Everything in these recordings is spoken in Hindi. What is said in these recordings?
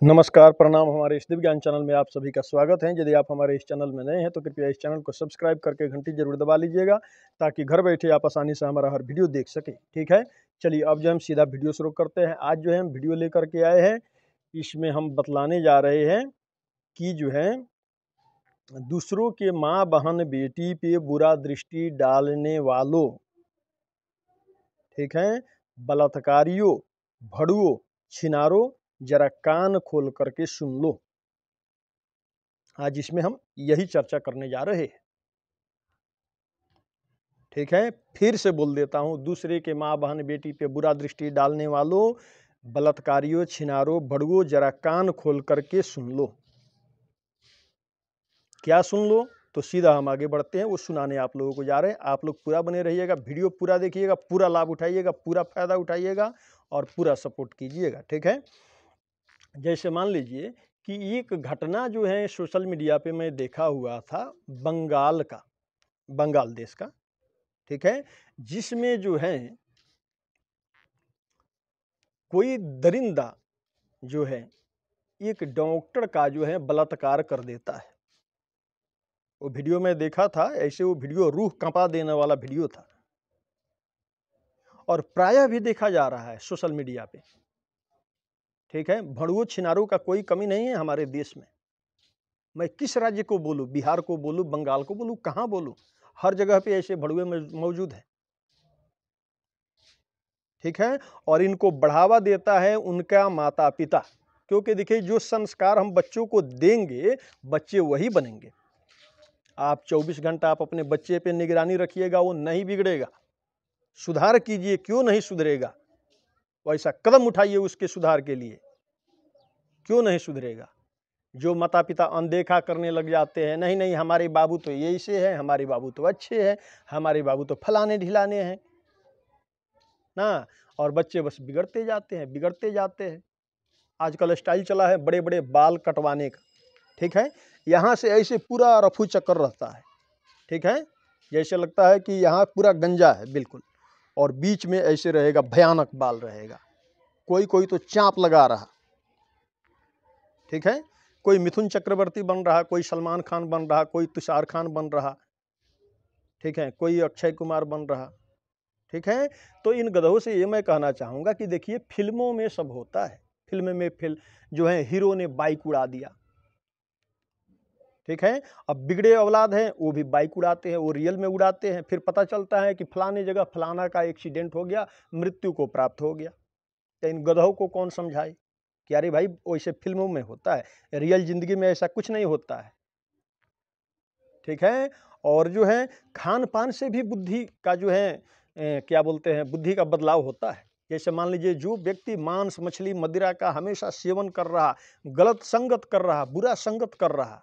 नमस्कार, प्रणाम। हमारे इस दिव्य ज्ञान चैनल में आप सभी का स्वागत है। यदि आप हमारे इस चैनल में नए हैं तो कृपया इस चैनल को सब्सक्राइब करके घंटी जरूर दबा लीजिएगा ताकि घर बैठे आप आसानी से हमारा हर वीडियो देख सकें। ठीक है, चलिए अब जो हम सीधा वीडियो शुरू करते हैं। आज जो है हम वीडियो लेकर के आए हैं, इसमें हम बतलाने जा रहे हैं कि जो है दूसरों के माँ बहन बेटी पे बुरा दृष्टि डालने वालों, ठीक है, बलात्कारियों, भड़ुओं, छिनारों, जरा कान खोल करके सुन लो। आज इसमें हम यही चर्चा करने जा रहे हैं। ठीक है, फिर से बोल देता हूं, दूसरे के माँ बहन बेटी पे बुरा दृष्टि डालने वालों, बलात्कारियों, छिनारों, भड़ुओं, जरा कान खोल करके सुन लो। क्या सुन लो? तो सीधा हम आगे बढ़ते हैं, वो सुनाने आप लोगों को जा रहे हैं। आप लोग पूरा बने रहिएगा, वीडियो पूरा देखिएगा, पूरा लाभ उठाइएगा, पूरा फायदा उठाइएगा और पूरा सपोर्ट कीजिएगा। ठीक है, जैसे मान लीजिए कि एक घटना जो है सोशल मीडिया पे मैं देखा हुआ था, बंगाल का, बंगाल देश का, ठीक है, जिसमें जो है कोई दरिंदा जो है एक डॉक्टर का जो है बलात्कार कर देता है। वो वीडियो में देखा था, ऐसे वो वीडियो रूह कंपा देने वाला वीडियो था और प्रायः भी देखा जा रहा है सोशल मीडिया पे। ठीक है, भड़ुओं छिनारों का कोई कमी नहीं है हमारे देश में। मैं किस राज्य को बोलूं, बिहार को बोलूं, बंगाल को बोलूं, कहां बोलूं, हर जगह पे ऐसे भड़ुए मौजूद हैं। ठीक है, और इनको बढ़ावा देता है उनका माता पिता, क्योंकि देखिए जो संस्कार हम बच्चों को देंगे बच्चे वही बनेंगे। आप 24 घंटा आप अपने बच्चे पे निगरानी रखिएगा, वो नहीं बिगड़ेगा। सुधार कीजिए, क्यों नहीं सुधरेगा? वैसा कदम उठाइए उसके सुधार के लिए, क्यों नहीं सुधरेगा? जो माता पिता अनदेखा करने लग जाते हैं, नहीं नहीं हमारे बाबू तो यही से है, हमारे बाबू तो अच्छे हैं, हमारे बाबू तो फलाने ढिलाने हैं ना, और बच्चे बस बिगड़ते जाते हैं, बिगड़ते जाते हैं। आजकल स्टाइल चला है बड़े बड़े बाल कटवाने का। ठीक है, यहाँ से ऐसे पूरा रफू चक्कर रहता है। ठीक है, जैसे लगता है कि यहाँ पूरा गंजा है बिल्कुल, और बीच में ऐसे रहेगा, भयानक बाल रहेगा। कोई कोई तो चाँप लगा रहा। ठीक है, कोई मिथुन चक्रवर्ती बन रहा, कोई सलमान खान बन रहा, कोई तुषार खान बन रहा। ठीक है, कोई अक्षय कुमार बन रहा। ठीक है, तो इन गधों से ये मैं कहना चाहूँगा कि देखिए फिल्मों में सब होता है। फिल्म में जो है हीरो ने बाइक उड़ा दिया। ठीक है, अब बिगड़े औलाद हैं वो भी बाइक उड़ाते हैं, वो रियल में उड़ाते हैं, फिर पता चलता है कि फलाने जगह फलाना का एक्सीडेंट हो गया, मृत्यु को प्राप्त हो गया। तो इन गधों को कौन समझाए कि अरे भाई वैसे फिल्मों में होता है, रियल जिंदगी में ऐसा कुछ नहीं होता है। ठीक है, और जो है खान पान से भी बुद्धि का जो है क्या बोलते हैं, बुद्धि का बदलाव होता है। जैसे मान लीजिए जो व्यक्ति मांस मछली मदिरा का हमेशा सेवन कर रहा, गलत संगत कर रहा, बुरा संगत कर रहा,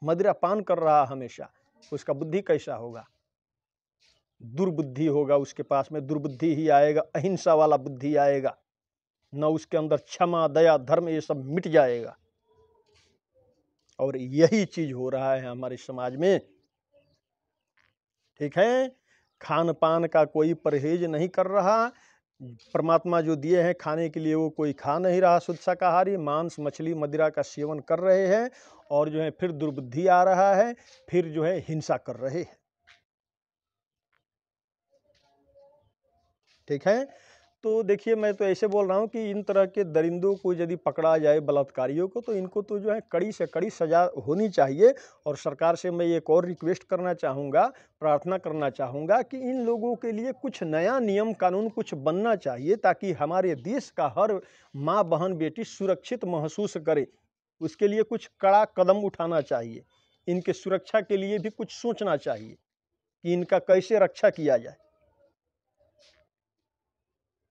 मदिरा पान कर रहा हमेशा, उसका बुद्धि कैसा होगा? दुर्बुद्धि होगा, उसके पास में दुर्बुद्धि ही आएगा, अहिंसा वाला बुद्धि आएगा, न उसके अंदर क्षमा दया धर्म ये सब मिट जाएगा। और यही चीज हो रहा है हमारे समाज में। ठीक है, खान पान का कोई परहेज नहीं कर रहा, परमात्मा जो दिए हैं खाने के लिए वो कोई खा नहीं रहा, शुद्ध शाकाहारी मांस मछली मदिरा का सेवन कर रहे हैं, और जो है फिर दुर्बुद्धि आ रहा है, फिर जो है हिंसा कर रहे हैं। ठीक है, तो देखिए मैं तो ऐसे बोल रहा हूँ कि इन तरह के दरिंदों को यदि पकड़ा जाए, बलात्कारियों को, तो इनको तो जो है कड़ी से कड़ी सजा होनी चाहिए। और सरकार से मैं एक और रिक्वेस्ट करना चाहूँगा, प्रार्थना करना चाहूँगा कि इन लोगों के लिए कुछ नया नियम कानून कुछ बनना चाहिए, ताकि हमारे देश का हर माँ बहन बेटी सुरक्षित महसूस करे। उसके लिए कुछ कड़ा कदम उठाना चाहिए, इनके सुरक्षा के लिए भी कुछ सोचना चाहिए कि इनका कैसे रक्षा किया जाए।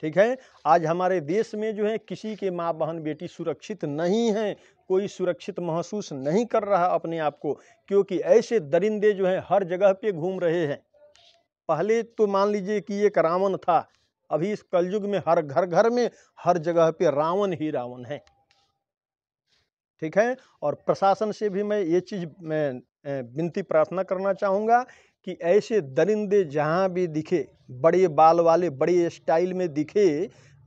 ठीक है, आज हमारे देश में जो है किसी के माँ बहन बेटी सुरक्षित नहीं है, कोई सुरक्षित महसूस नहीं कर रहा अपने आप को, क्योंकि ऐसे दरिंदे जो हैं हर जगह पे घूम रहे हैं। पहले तो मान लीजिए कि एक रावण था, अभी इस कलयुग में हर घर घर में हर जगह पे रावण ही रावण है। ठीक है, और प्रशासन से भी मैं ये चीज़ मैं विनती प्रार्थना करना चाहूँगा कि ऐसे दरिंदे जहाँ भी दिखे, बड़े बाल वाले बड़े स्टाइल में दिखे,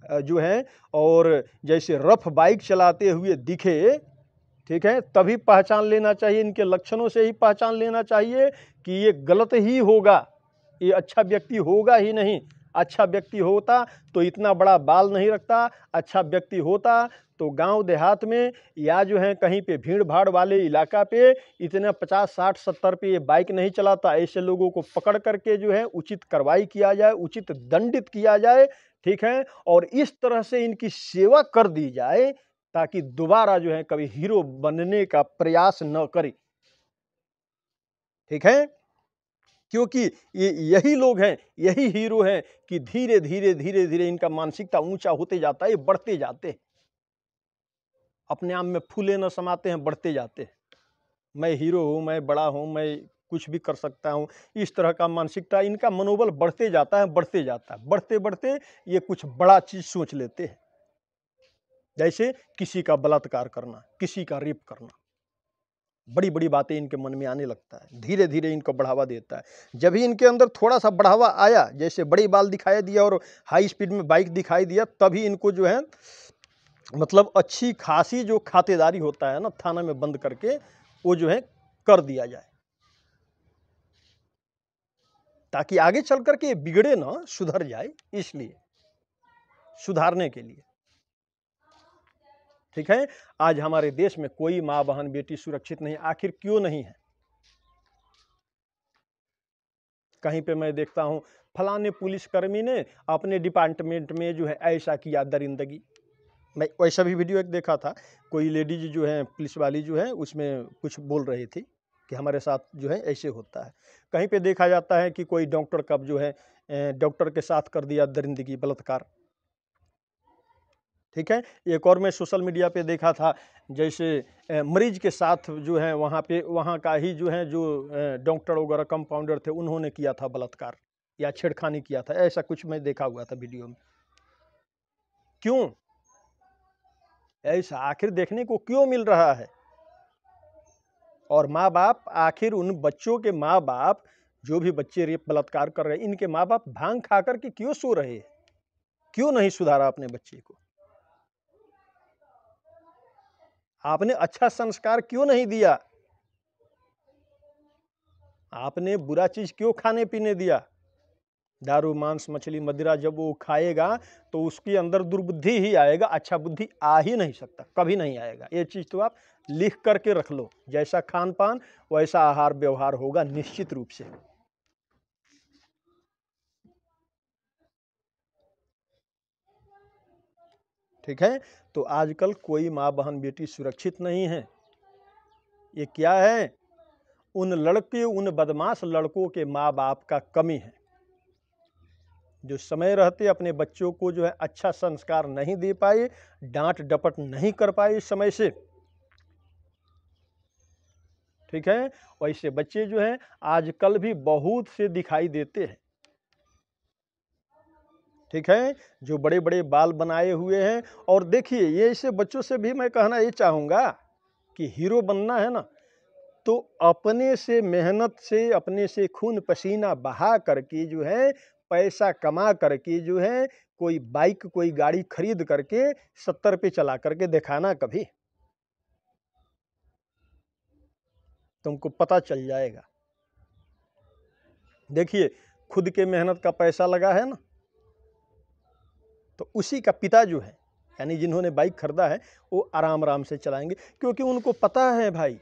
जो हैं और जैसे रफ बाइक चलाते हुए दिखे, ठीक है, तभी पहचान लेना चाहिए, इनके लक्षणों से ही पहचान लेना चाहिए कि ये गलत ही होगा, ये अच्छा व्यक्ति होगा ही नहीं। अच्छा व्यक्ति होता तो इतना बड़ा बाल नहीं रखता, अच्छा व्यक्ति होता तो गांव देहात में या जो है कहीं पे भीड़ भाड़ वाले इलाका पे इतना 50, 60, 70 पे ये बाइक नहीं चलाता। ऐसे लोगों को पकड़ करके जो है उचित कार्रवाई किया जाए, उचित दंडित किया जाए, ठीक है, और इस तरह से इनकी सेवा कर दी जाए ताकि दोबारा जो है कभी हीरो बनने का प्रयास न करे, ठीक है, क्योंकि ये यही लोग हैं, यही हीरो हैं कि धीरे धीरे धीरे धीरे इनका मानसिकता ऊंचा होते जाता है, ये बढ़ते जाते हैं, अपने आप में फूले न समाते हैं, बढ़ते जाते हैं। मैं हीरो हूं, मैं बड़ा हूं, मैं कुछ भी कर सकता हूं, इस तरह का मानसिकता, इनका मनोबल बढ़ते जाता है, बढ़ते जाता है, बढ़ते बढ़ते ये कुछ बड़ा चीज सोच लेते हैं, जैसे किसी का बलात्कार करना, किसी का रेप करना, बड़ी बड़ी बातें इनके मन में आने लगता है, धीरे धीरे इनको बढ़ावा देता है। जब ही इनके अंदर थोड़ा सा बढ़ावा आया, जैसे बड़े बाल दिखाई दिया और हाई स्पीड में बाइक दिखाई दिया, तभी इनको जो है मतलब अच्छी खासी जो खातेदारी होता है ना, थाना में बंद करके वो जो है कर दिया जाए, ताकि आगे चल करके बिगड़े ना, सुधर जाए, इसलिए सुधारने के लिए, ठीक है। आज हमारे देश में कोई माँ बहन बेटी सुरक्षित नहीं, आखिर क्यों नहीं है? कहीं पे मैं देखता हूं फलाने पुलिसकर्मी ने अपने डिपार्टमेंट में जो है ऐसा किया, दरिंदगी। मैं वैसा भी वीडियो एक देखा था, कोई लेडीज जो है पुलिस वाली जो है उसमें कुछ बोल रही थी कि हमारे साथ जो है ऐसे होता है। कहीं पे देखा जाता है कि कोई डॉक्टर कब जो है डॉक्टर के साथ कर दिया दरिंदगी, बलात्कार, ठीक है। एक और मैं सोशल मीडिया पे देखा था, जैसे मरीज के साथ जो है वहाँ का ही जो है जो डॉक्टर वगैरह कंपाउंडर थे, उन्होंने किया था बलात्कार या छेड़खानी किया था, ऐसा कुछ मैं देखा हुआ था वीडियो में। क्यों ऐसा आखिर देखने को क्यों मिल रहा है? और माँ बाप, आखिर उन बच्चों के माँ बाप, जो भी बच्चे रेप बलात्कार कर रहे हैं, इनके माँ बाप भांग खा करके क्यों सो रहे हैं? क्यों नहीं सुधारा अपने बच्चे को? आपने अच्छा संस्कार क्यों नहीं दिया? आपने बुरा चीज क्यों खाने पीने दिया? दारू, मांस, मछली, मदिरा जब वो खाएगा तो उसके अंदर दुर्बुद्धि ही आएगा, अच्छा बुद्धि आ ही नहीं सकता, कभी नहीं आएगा। ये चीज तो आप लिख करके रख लो, जैसा खान पान वैसा आहार व्यवहार होगा निश्चित रूप से, ठीक है। तो आजकल कोई माँ बहन बेटी सुरक्षित नहीं है। ये क्या है? उन लड़के, उन बदमाश लड़कों के माँ बाप का कमी है, जो समय रहते अपने बच्चों को जो है अच्छा संस्कार नहीं दे पाए, डांट डपट नहीं कर पाए समय से, ठीक है। वैसे बच्चे जो हैं आजकल भी बहुत से दिखाई देते हैं, ठीक है, जो बड़े बड़े बाल बनाए हुए हैं। और देखिए, ये ऐसे बच्चों से भी मैं कहना ये चाहूँगा कि हीरो बनना है ना, तो अपने से मेहनत से, अपने से खून पसीना बहा करके जो है पैसा कमा करके जो है कोई बाइक, कोई गाड़ी खरीद करके 70 पे चला करके दिखाना, कभी तुमको पता चल जाएगा। देखिए, खुद के मेहनत का पैसा लगा है ना, तो उसी का पिता जो है, यानी जिन्होंने बाइक खरीदा है, वो आराम आराम से चलाएंगे, क्योंकि उनको पता है भाई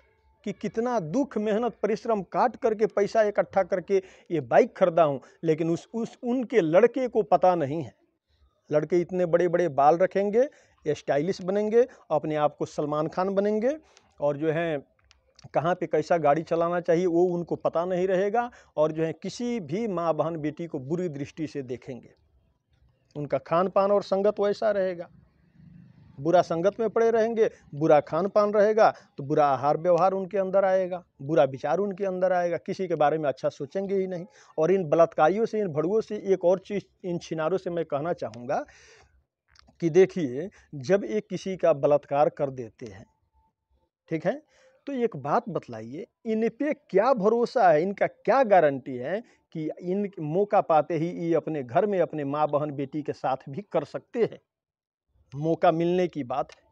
कि कितना दुख, मेहनत, परिश्रम काट करके पैसा इकट्ठा करके ये बाइक खरीदा हूँ। लेकिन उस उनके लड़के को पता नहीं है। लड़के इतने बड़े बड़े बाल रखेंगे, ये स्टाइलिश बनेंगे, अपने आप को सलमान खान बनेंगे, और जो है कहाँ पे कैसा गाड़ी चलाना चाहिए वो उनको पता नहीं रहेगा, और जो है किसी भी माँ बहन बेटी को बुरी दृष्टि से देखेंगे। उनका खान पान और संगत वैसा रहेगा, बुरा संगत में पड़े रहेंगे, बुरा खान पान रहेगा तो बुरा आहार व्यवहार उनके अंदर आएगा, बुरा विचार उनके अंदर आएगा, किसी के बारे में अच्छा सोचेंगे ही नहीं। और इन बलात्कारियों से, इन भड़ुओं से एक और चीज़, इन छिनारों से मैं कहना चाहूँगा कि देखिए, जब एक किसी का बलात्कार कर देते हैं, ठीक है, तो एक बात बतलाइए, इन पे क्या भरोसा है, इनका क्या गारंटी है कि इन मौका पाते ही ये अपने घर में अपने माँ बहन बेटी के साथ भी कर सकते हैं? मौका मिलने की बात है।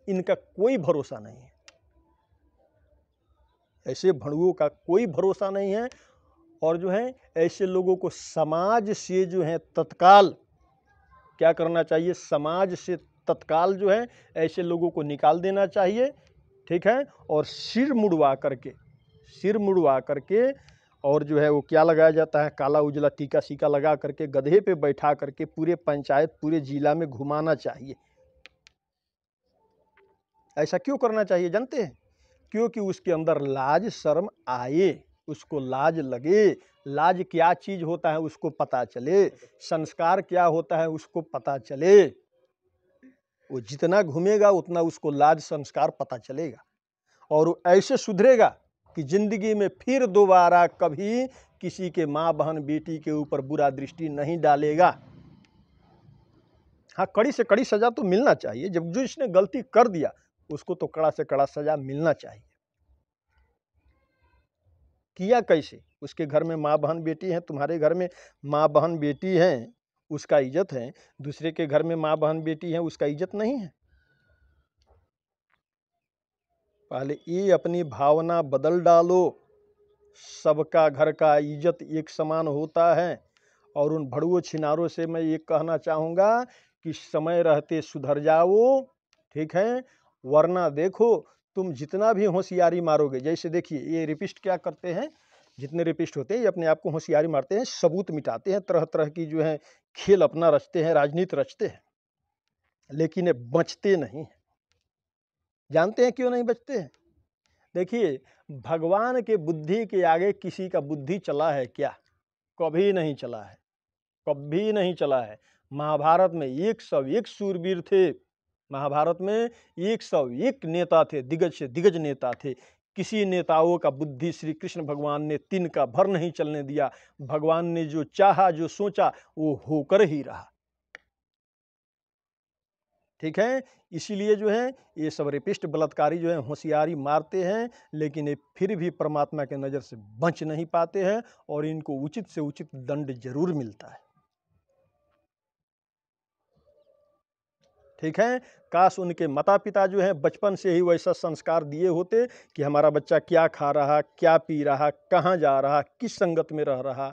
इनका कोई भरोसा नहीं है, ऐसे भड़ुओं का कोई भरोसा नहीं है। और जो है ऐसे लोगों को समाज से जो है तत्काल क्या करना चाहिए, समाज से तत्काल जो है ऐसे लोगों को निकाल देना चाहिए, ठीक है। और सिर मुड़वा करके और जो है वो क्या लगाया जाता है, काला उजला टीका सीका लगा करके गधे पे बैठा करके पूरे पंचायत पूरे जिला में घुमाना चाहिए। ऐसा क्यों करना चाहिए जानते हैं? क्योंकि उसके अंदर लाज शर्म आए, उसको लाज लगे, लाज क्या चीज होता है उसको पता चले, संस्कार क्या होता है उसको पता चले। वो जितना घूमेगा उतना उसको लाज संस्कार पता चलेगा और वो ऐसे सुधरेगा कि जिंदगी में फिर दोबारा कभी किसी के माँ बहन बेटी के ऊपर बुरा दृष्टि नहीं डालेगा। हाँ, कड़ी से कड़ी सजा तो मिलना चाहिए, जब जो इसने गलती कर दिया उसको तो कड़ा से कड़ा सजा मिलना चाहिए। किया कैसे? उसके घर में माँ बहन बेटी हैं, तुम्हारे घर में माँ बहन बेटी हैं, उसका इज्जत है। दूसरे के घर में माँ बहन बेटी हैं, उसका इज्जत नहीं है। पहले ये अपनी भावना बदल डालो। सबका घर का इज्जत एक समान होता है। और उन भड़ुओं छिनारों से मैं ये कहना चाहूँगा कि समय रहते सुधर जाओ, ठीक है, वरना देखो तुम जितना भी होशियारी मारोगे, जैसे देखिए ये रेपिस्ट क्या करते हैं, जितने रेपिस्ट होते हैं ये अपने आप को होशियारी मारते हैं, सबूत मिटाते हैं, तरह तरह की जो है खेल अपना रचते हैं, राजनीति रचते हैं, लेकिन ये बचते नहीं हैं। जानते हैं क्यों नहीं बचते हैं? देखिए, भगवान के बुद्धि के आगे किसी का बुद्धि चला है क्या? कभी नहीं चला है, कभी नहीं चला है। महाभारत में 101 शूरवीर थे, महाभारत में 101 नेता थे, दिग्गज से दिग्गज नेता थे। किसी नेताओं का बुद्धि श्री कृष्ण भगवान ने तिनका भर नहीं चलने दिया। भगवान ने जो चाहा जो सोचा वो होकर ही रहा, ठीक है। इसीलिए जो है ये सब रेपिस्ट बलात्कारी जो है होशियारी मारते हैं, लेकिन ये फिर भी परमात्मा के नज़र से बच नहीं पाते हैं और इनको उचित से उचित दंड जरूर मिलता है, ठीक है। काश उनके माता पिता जो है बचपन से ही वैसा संस्कार दिए होते कि हमारा बच्चा क्या खा रहा, क्या पी रहा, कहाँ जा रहा, किस संगत में रह रहा,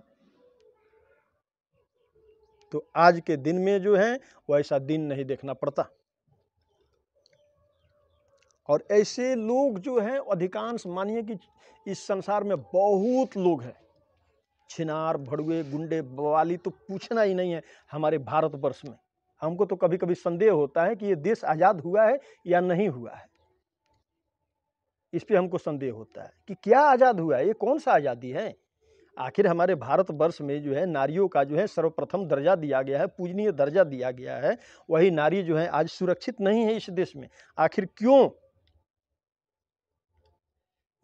तो आज के दिन में जो है वैसा दिन नहीं देखना पड़ता। और ऐसे लोग जो हैं अधिकांश, मानिए कि इस संसार में बहुत लोग हैं, छिनार भड़ुए गुंडे बवाली तो पूछना ही नहीं है हमारे भारतवर्ष में। हमको तो कभी कभी संदेह होता है कि ये देश आज़ाद हुआ है या नहीं हुआ है। इस पे हमको संदेह होता है कि क्या आज़ाद हुआ है, ये कौन सा आज़ादी है। आखिर हमारे भारतवर्ष में जो है नारियों का जो है सर्वप्रथम दर्जा दिया गया है, पूजनीय दर्जा दिया गया है। वही नारी जो है आज सुरक्षित नहीं है इस देश में। आखिर क्यों?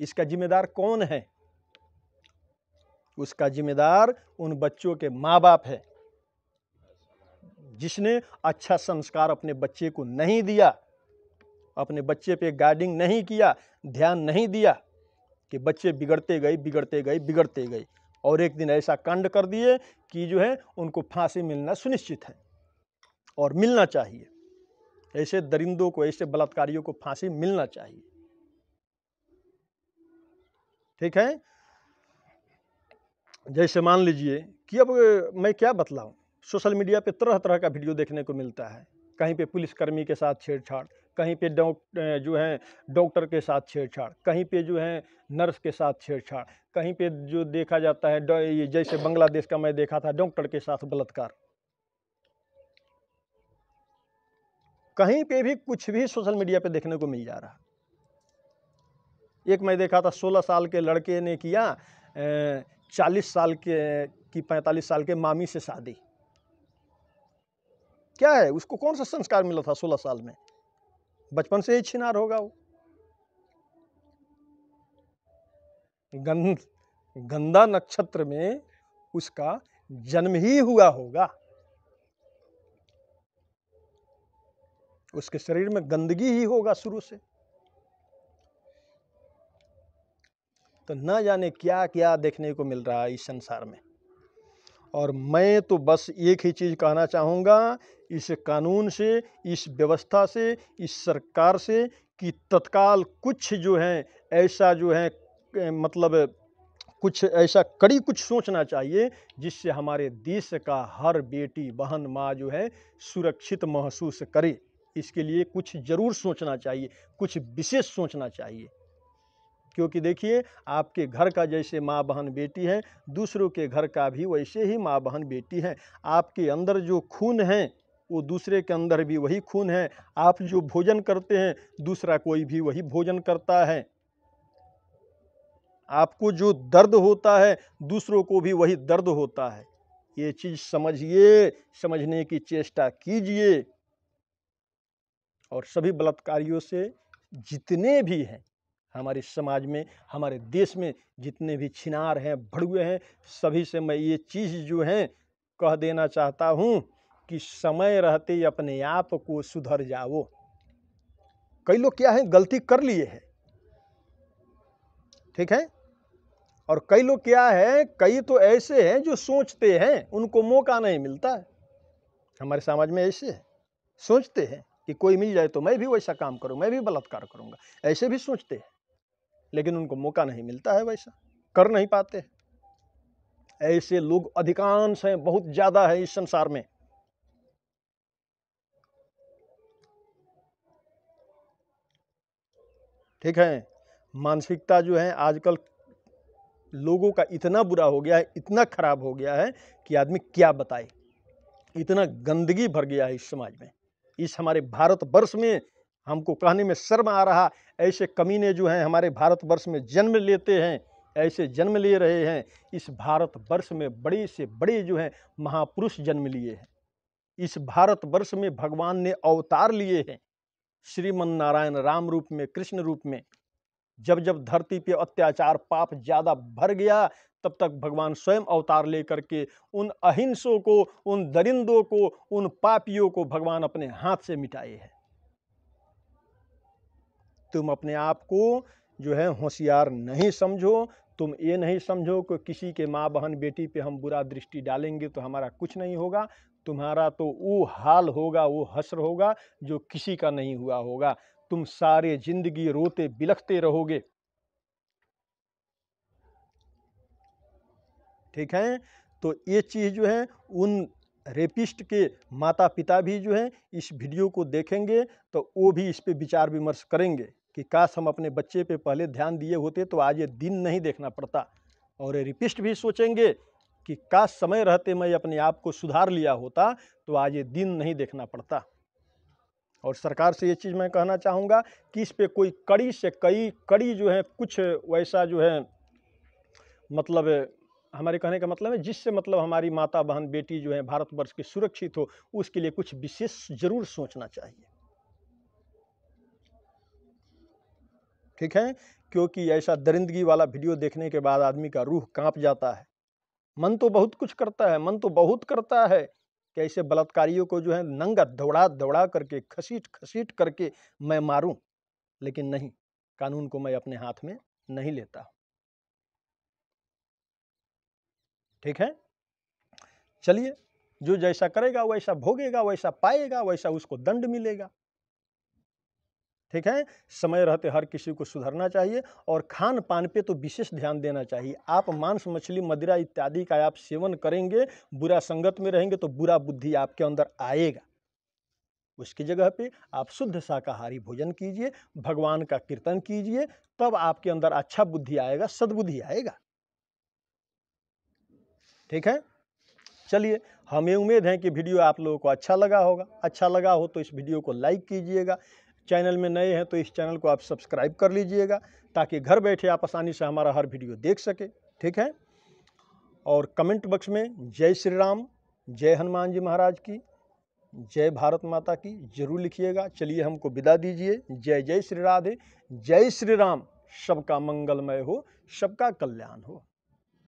इसका जिम्मेदार कौन है? उसका जिम्मेदार उन बच्चों के माँ बाप है, जिसने अच्छा संस्कार अपने बच्चे को नहीं दिया, अपने बच्चे पे गाइडिंग नहीं किया, ध्यान नहीं दिया कि बच्चे बिगड़ते गए बिगड़ते गए बिगड़ते गए और एक दिन ऐसा कांड कर दिए कि जो है उनको फांसी मिलना सुनिश्चित है और मिलना चाहिए। ऐसे दरिंदों को, ऐसे बलात्कारियों को फांसी मिलना चाहिए, ठीक है। जैसे मान लीजिए कि अब मैं क्या बतलाऊं, सोशल मीडिया पे तरह तरह का वीडियो देखने को मिलता है। कहीं पे पुलिसकर्मी के साथ छेड़छाड़, कहीं पे जो है डॉक्टर के साथ छेड़छाड़, कहीं पे जो है नर्स के साथ छेड़छाड़, कहीं पे जो देखा जाता है ये जैसे बांग्लादेश का मैं देखा था डॉक्टर के साथ बलात्कार। कहीं पे भी कुछ भी सोशल मीडिया पे देखने को मिल जा रहा। एक मैं देखा था 16 साल के लड़के ने किया 40 साल के की 45 साल के मामी से शादी। क्या है उसको, कौन सा संस्कार मिला था 16 साल में? बचपन से ही छिनार होगा वो। गंदा नक्षत्र में उसका जन्म ही हुआ होगा, उसके शरीर में गंदगी ही होगा शुरू से। तो न जाने क्या क्या देखने को मिल रहा है इस संसार में। और मैं तो बस एक ही चीज़ कहना चाहूँगा इस कानून से, इस व्यवस्था से, इस सरकार से कि तत्काल कुछ जो है ऐसा जो है मतलब कुछ ऐसा कड़ी कुछ सोचना चाहिए जिससे हमारे देश का हर बेटी बहन माँ जो है सुरक्षित महसूस करे। इसके लिए कुछ ज़रूर सोचना चाहिए, कुछ विशेष सोचना चाहिए। क्योंकि देखिए आपके घर का जैसे माँ बहन बेटी है, दूसरों के घर का भी वैसे ही माँ बहन बेटी है। आपके अंदर जो खून है वो दूसरे के अंदर भी वही खून है। आप जो भोजन करते हैं दूसरा कोई भी वही भोजन करता है। आपको जो दर्द होता है दूसरों को भी वही दर्द होता है। ये चीज़ समझिए, समझने की चेष्टा कीजिए। और सभी बलात्कारियों से जितने भी हैं हमारे समाज में, हमारे देश में जितने भी छिनार हैं, भड़ुए हैं, सभी से मैं ये चीज़ जो है कह देना चाहता हूँ कि समय रहते अपने आप को सुधर जाओ। कई लोग क्या है गलती कर लिए हैं, ठीक है, और कई लोग क्या है, कई तो ऐसे हैं जो सोचते हैं, उनको मौका नहीं मिलता है। हमारे समाज में ऐसे है, सोचते हैं कि कोई मिल जाए तो मैं भी वैसा काम करूं, मैं भी बलात्कार करूंगा, ऐसे भी सोचते हैं, लेकिन उनको मौका नहीं मिलता है, वैसा कर नहीं पाते। ऐसे लोग अधिकांश हैं, बहुत ज्यादा है इस संसार में। ठीक है, मानसिकता जो है आजकल लोगों का इतना बुरा हो गया है, इतना खराब हो गया है कि आदमी क्या बताए। इतना गंदगी भर गया है इस समाज में, इस हमारे भारतवर्ष में। हमको कहने में शर्म आ रहा, ऐसे कमीने जो हैं हमारे भारतवर्ष में जन्म लेते हैं, ऐसे जन्म ले रहे हैं। इस भारतवर्ष में बड़े से बड़े जो हैं महापुरुष जन्म लिए हैं। इस भारतवर्ष में भगवान ने अवतार लिए हैं, श्रीमन नारायण राम रूप में, कृष्ण रूप में। जब जब धरती पे अत्याचार पाप ज्यादा भर गया, तब तक भगवान स्वयं अवतार लेकर के उन अहिंसों को, उन दरिंदों को, उन पापियों को भगवान अपने हाथ से मिटाए हैं। तुम अपने आप को जो है होशियार नहीं समझो। तुम ये नहीं समझो कि किसी के माँ बहन बेटी पे हम बुरा दृष्टि डालेंगे तो हमारा कुछ नहीं होगा। तुम्हारा तो वो हाल होगा, वो हश्र होगा जो किसी का नहीं हुआ होगा। तुम सारे जिंदगी रोते बिलखते रहोगे। ठीक है, तो ये चीज़ जो है उन रेपिस्ट के माता पिता भी जो हैं इस वीडियो को देखेंगे तो वो भी इस पे विचार विमर्श करेंगे कि काश हम अपने बच्चे पे पहले ध्यान दिए होते तो आज ये दिन नहीं देखना पड़ता। और रेपिस्ट भी सोचेंगे कि काश समय रहते मैं अपने आप को सुधार लिया होता तो आज ये दिन नहीं देखना पड़ता। और सरकार से ये चीज़ मैं कहना चाहूँगा कि इस पे कोई कड़ी से कड़ी जो है कुछ वैसा जो है मतलब हमारे कहने का मतलब है जिससे मतलब हमारी माता बहन बेटी जो है भारतवर्ष की सुरक्षित हो, उसके लिए कुछ विशेष जरूर सोचना चाहिए। ठीक है, क्योंकि ऐसा दरिंदगी वाला वीडियो देखने के बाद आदमी का रूह कांप जाता है। मन तो बहुत कुछ करता है, मन तो बहुत करता है कि ऐसे बलात्कारियों को जो है नंगा दौड़ा दौड़ा करके, खसीट खसीट करके मैं मारूं, लेकिन नहीं, कानून को मैं अपने हाथ में नहीं लेता। ठीक है, चलिए, जो जैसा करेगा वैसा भोगेगा, वैसा पाएगा, वैसा उसको दंड मिलेगा। ठीक है, समय रहते हर किसी को सुधरना चाहिए और खान पान पे तो विशेष ध्यान देना चाहिए। आप मांस मछली मदिरा इत्यादि का आप सेवन करेंगे, बुरा संगत में रहेंगे तो बुरा बुद्धि आपके अंदर आएगा। उसकी जगह पे आप शुद्ध शाकाहारी भोजन कीजिए, भगवान का कीर्तन कीजिए, तब आपके अंदर अच्छा बुद्धि आएगा, सद्बुद्धि आएगा। ठीक है, चलिए, हमें उम्मीद है कि वीडियो आप लोगों को अच्छा लगा होगा। अच्छा लगा हो तो इस वीडियो को लाइक कीजिएगा। चैनल में नए हैं तो इस चैनल को आप सब्सक्राइब कर लीजिएगा ताकि घर बैठे आप आसानी से हमारा हर वीडियो देख सके। ठीक है, और कमेंट बॉक्स में जय श्री राम, जय हनुमान जी महाराज की, जय भारत माता की जरूर लिखिएगा। चलिए, हमको विदा दीजिए। जय जय श्री राधे, जय श्री राम। सबका मंगलमय हो, सबका कल्याण हो।